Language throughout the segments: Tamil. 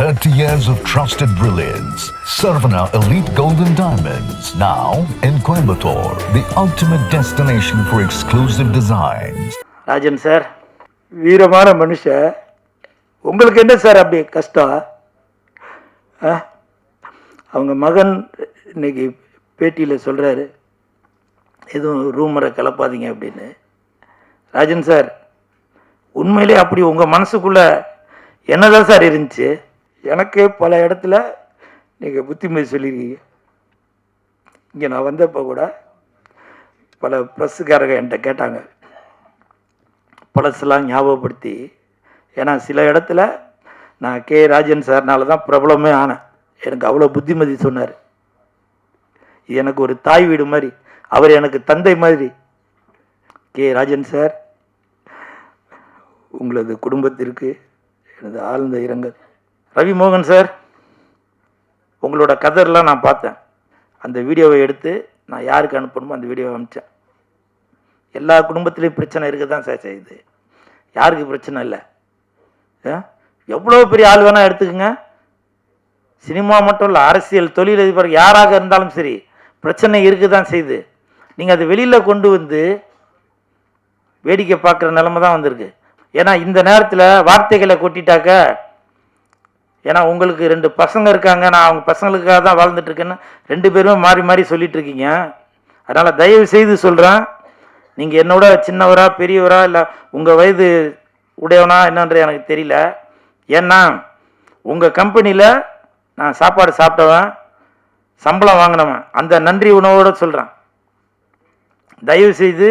30 years of trusted brilliance. Sarvana Elite Golden Diamonds, now in Coimbatore, the ultimate destination for exclusive designs. Rajan sir, வீரமான மனுஷன். உங்களுக்கு என்ன சார் அப்படி கஷ்டம்? அவங்க மகன் இன்னைக்கு பேட்டியில் சொல்கிறாரு, எதுவும் ரூமரை கிளப்பாதீங்க அப்படின்னு. ராஜன் சார், உண்மையிலே அப்படி உங்கள் மனசுக்குள்ளே என்னதான் சார் இருந்துச்சு? எனக்கு பல இடத்துல நீங்கள் புத்திமதி சொல்லியிருக்கீங்க. இங்கே நான் வந்தப்போ கூட பல ப்ரெஸ்ஸுக்காரங்க என்கிட்ட கேட்டாங்க, பழசெல்லாம் ஞாபகப்படுத்தி. ஏன்னா சில இடத்துல நான் கே ராஜன் சார்னால தான் பிரபலமே ஆனேன். எனக்கு அவ்வளோ புத்திமதி சொன்னார். இது எனக்கு ஒரு தாய் வீடு மாதிரி, அவர் எனக்கு தந்தை மாதிரி. கே ராஜன் சார், உங்களது குடும்பத்திற்கு எனது ஆழ்ந்த இரங்கல். ரவி மோகன் சார், உங்களோட கதர்லாம் நான் பார்த்தேன். அந்த வீடியோவை எடுத்து நான் யாருக்கு அனுப்பணுமோ அந்த வீடியோவை அனுப்பிச்சேன். எல்லா குடும்பத்திலையும் பிரச்சனை இருக்க தான் சார் செய்யுது. யாருக்கு பிரச்சனை இல்லை? எவ்வளோ பெரிய ஆள் வேணால் எடுத்துக்கோங்க. சினிமா மட்டும் இல்லை, அரசியல், தொழிலதிபர் யாராக இருந்தாலும் சரி, பிரச்சனை இருக்க தான் செய்யுது. நீங்கள் அதை வெளியில் கொண்டு வந்து வேடிக்கை பார்க்குற நிலைமை தான் வந்திருக்கு. ஏன்னா இந்த நேரத்தில் வார்த்தைகளை கொட்டிட்டாக்க, ஏன்னா உங்களுக்கு 2 பசங்க இருக்காங்க, நான் அவங்க பசங்களுக்காக தான் வாழ்ந்துட்டுருக்கேன்னு 2 பேருமே மாறி மாறி சொல்லிட்டு இருக்கீங்க. அதனால் தயவு செய்து சொல்கிறேன், நீங்கள் என்னோட சின்னவரா பெரியவரா இல்லை உங்கள் வயது உடையவனா என்னன்ற எனக்கு தெரியல. ஏன்னா உங்கள் கம்பெனியில் நான் சாப்பாடு சாப்பிட்டவன், சம்பளம் வாங்கினவன், அந்த நன்றி உணவோடு சொல்கிறேன். தயவு செய்து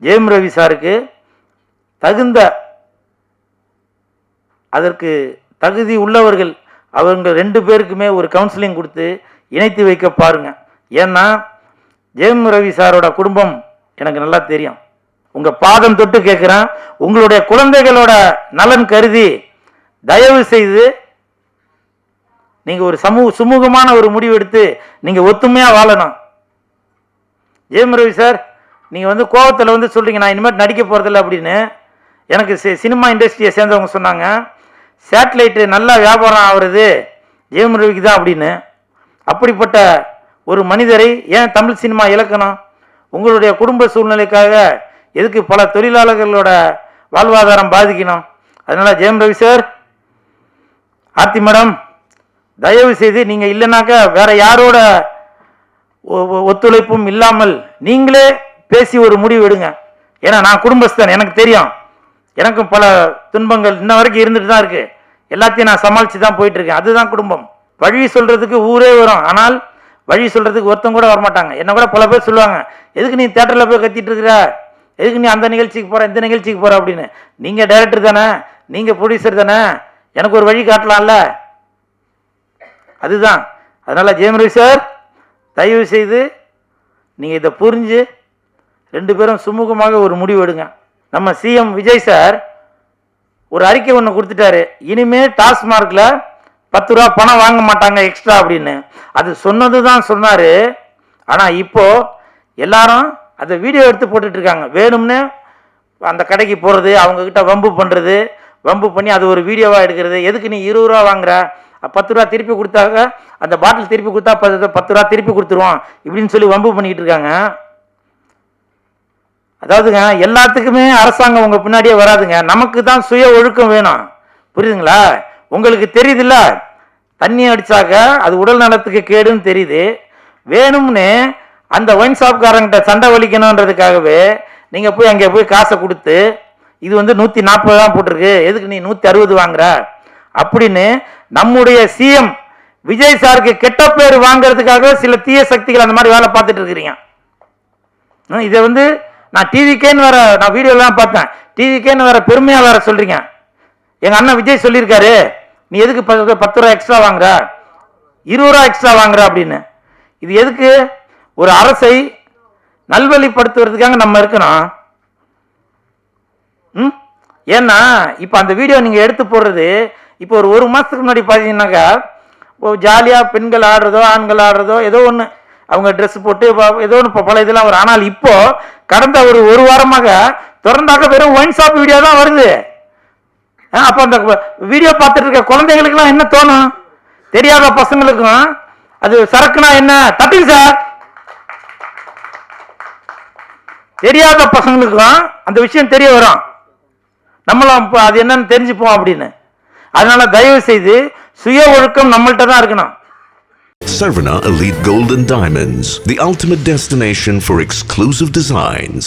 ஜெயம் ரவி சாருக்கு தகுந்த, அதற்கு தகுதி உள்ளவர்கள் அவங்க 2 பேருக்குமே ஒரு கவுன்சிலிங் கொடுத்து இணைத்து வைக்க பாருங்க. ஏன்னா ஜெயம் ரவி சாரோட குடும்பம் எனக்கு நல்லா தெரியும். உங்கள் பாதம் தொட்டு கேட்குறேன், உங்களுடைய குழந்தைகளோட நலன் கருதி தயவு செய்து நீங்கள் ஒரு சுமூகமான ஒரு முடிவு எடுத்து நீங்கள் ஒத்துமையாக வாழணும். ஜெயம் ரவி சார், நீங்கள் கோவத்தில் சொல்கிறீங்க நான் இனிமேல் நடிக்க போகிறதில்ல அப்படின்னு. எனக்கு சினிமா இண்டஸ்ட்ரியை சேர்ந்தவங்க சொன்னாங்க, சேட்டலைட்டு நல்லா வியாபாரம் ஆகுறது ஜெயம் ரவிக்கு தான் அப்படின்னு. அப்படிப்பட்ட ஒரு மனிதரை ஏன் தமிழ் சினிமா இழக்கணும்? உங்களுடைய குடும்ப சூழ்நிலைக்காக எதுக்கு பல தொழிலாளர்களோட வாழ்வாதாரம் பாதிக்கணும்? அதனால் ஜெயம் ரவி சார், ஆர்த்தி மேடம், தயவு செய்து நீங்கள் இல்லைனாக்க வேற யாரோட ஒத்துழைப்பும் இல்லாமல் நீங்களே பேசி ஒரு முடிவு எடுங்க. ஏன்னா நான் குடும்பஸ்தன், எனக்கு தெரியும். எனக்கும் பல துன்பங்கள் இன்ன வரைக்கும் இருந்துட்டு தான் இருக்கு. எல்லாத்தையும் நான் சமாளித்து தான் போயிட்டு இருக்கேன். அதுதான் குடும்பம். வழி சொல்றதுக்கு ஊரே வரும், ஆனால் வழி சொல்றதுக்கு ஒருத்தம் கூட வரமாட்டாங்க. என்ன கூட பல பேர் சொல்லுவாங்க, எதுக்கு நீ தியேட்டரில் போய் கத்திட்டு இருக்கிற, எதுக்கு நீ அந்த நிகழ்ச்சிக்கு போற இந்த நிகழ்ச்சிக்கு போற அப்படின்னு. நீங்க டைரக்டர் தானே, நீங்க ப்ரொடியூசர் தானே, எனக்கு ஒரு வழி காட்டலாம்ல. அதுதான். அதனால ஜெயம் ரவி சார், தயவு செய்து நீங்க இதை புரிஞ்சு 2 பேரும் சுமூகமாக ஒரு முடிவு எடுங்க. நம்ம சிஎம் விஜய் சார் ஒரு அறிக்கை ஒன்று கொடுத்துட்டாரு, இனிமேல் டாஸ்மார்க்ல 10 ரூபா பணம் வாங்க மாட்டாங்க எக்ஸ்ட்ரா அப்படின்னு. அது சொன்னது தான் சொன்னாரு. ஆனால் இப்போ எல்லாரும் அதை வீடியோ எடுத்து போட்டுட்டு இருக்காங்க. வேணும்னு அந்த கடைக்கு போகிறது, அவங்கக்கிட்ட வம்பு பண்ணுறது, வம்பு பண்ணி அது ஒரு வீடியோவாக எடுக்கிறது. எதுக்கு நீ 20 ரூபா வாங்குற, 10 ரூபா திருப்பி கொடுத்தாக்க அந்த பாட்டில் திருப்பி கொடுத்தா 10 ரூபா திருப்பி கொடுத்துருவோம் இப்படின்னு சொல்லி வம்பு பண்ணிக்கிட்டு இருக்காங்க. அதாவதுங்க, எல்லாத்துக்குமே அரசாங்கம் உங்க பின்னாடியே வராதுங்க. நமக்கு தான் சுய ஒழுக்கம் வேணும். புரியுதுங்களா? உங்களுக்கு தெரியுதுல்ல, தண்ணி அடிச்சாக்க அது உடல் நலத்துக்கு கேடுன்னு தெரியுது. வேணும்னு அந்த ஒயின் ஷாப்காரங்கிட்ட சண்டை வலிக்கணுன்றதுக்காகவே நீங்க போய் அங்கே போய் காசை கொடுத்து, இது 140 தான் போட்டிருக்கு, எதுக்கு நீ 160 வாங்குற அப்படின்னு நம்முடைய சிஎம் விஜய் சாருக்கு கெட்ட பேர் வாங்கிறதுக்காக சில தீய சக்திகள் அந்த மாதிரி வேலை பார்த்துட்டு இருக்கிறீங்க. இதை நான் டிவிக்கேன்னு வேற, நான் வீடியோலாம் பார்த்தேன், டிவிக்கேன்னு வேற பெருமையா வேற சொல்றீங்க. எங்க அண்ணன் விஜய் சொல்லியிருக்காரு, நீ எதுக்கு 10 ரூபா எக்ஸ்ட்ரா வாங்குற, 20 ரூபா எக்ஸ்ட்ரா வாங்குற அப்படின்னு. இது எதுக்கு? ஒரு அரசை நல்வழிப்படுத்துவதற்காக நம்ம இருக்கணும். ஏன்னா இப்போ அந்த வீடியோ நீங்க எடுத்து போடுறது, இப்போ ஒரு மாசத்துக்கு முன்னாடி பார்த்தீங்கன்னாக்கா ஜாலியாக பெண்கள் ஆடுறதோ ஆண்கள் ஆடுறதோ ஏதோ ஒன்று, அவங்க ட்ரெஸ் போட்டு ஏதோ ஒன்று பல இதெல்லாம் வரும். ஆனால் இப்போ கடந்த ஒரு வாரமாக திறந்தாக்க வெறும் ஒயின் ஷாப் வீடியோ தான் வருது. அப்போ அந்த வீடியோ பார்த்துட்டு இருக்க குழந்தைங்களுக்குலாம் என்ன தோணும்? தெரியாத பசங்களுக்கும் அது சரக்குனா என்ன தட்டுங்க சார். தெரியாத பசங்களுக்கும் அந்த விஷயம் தெரிய வரும். நம்மளும் அது என்னன்னு தெரிஞ்சுப்போம் அப்படின்னு. அதனால தயவு செய்து சுய ஒழுக்கம் நம்மள்ட்ட தான் இருக்கணும். Sarvana Elite Gold and Diamonds, the ultimate destination for exclusive designs.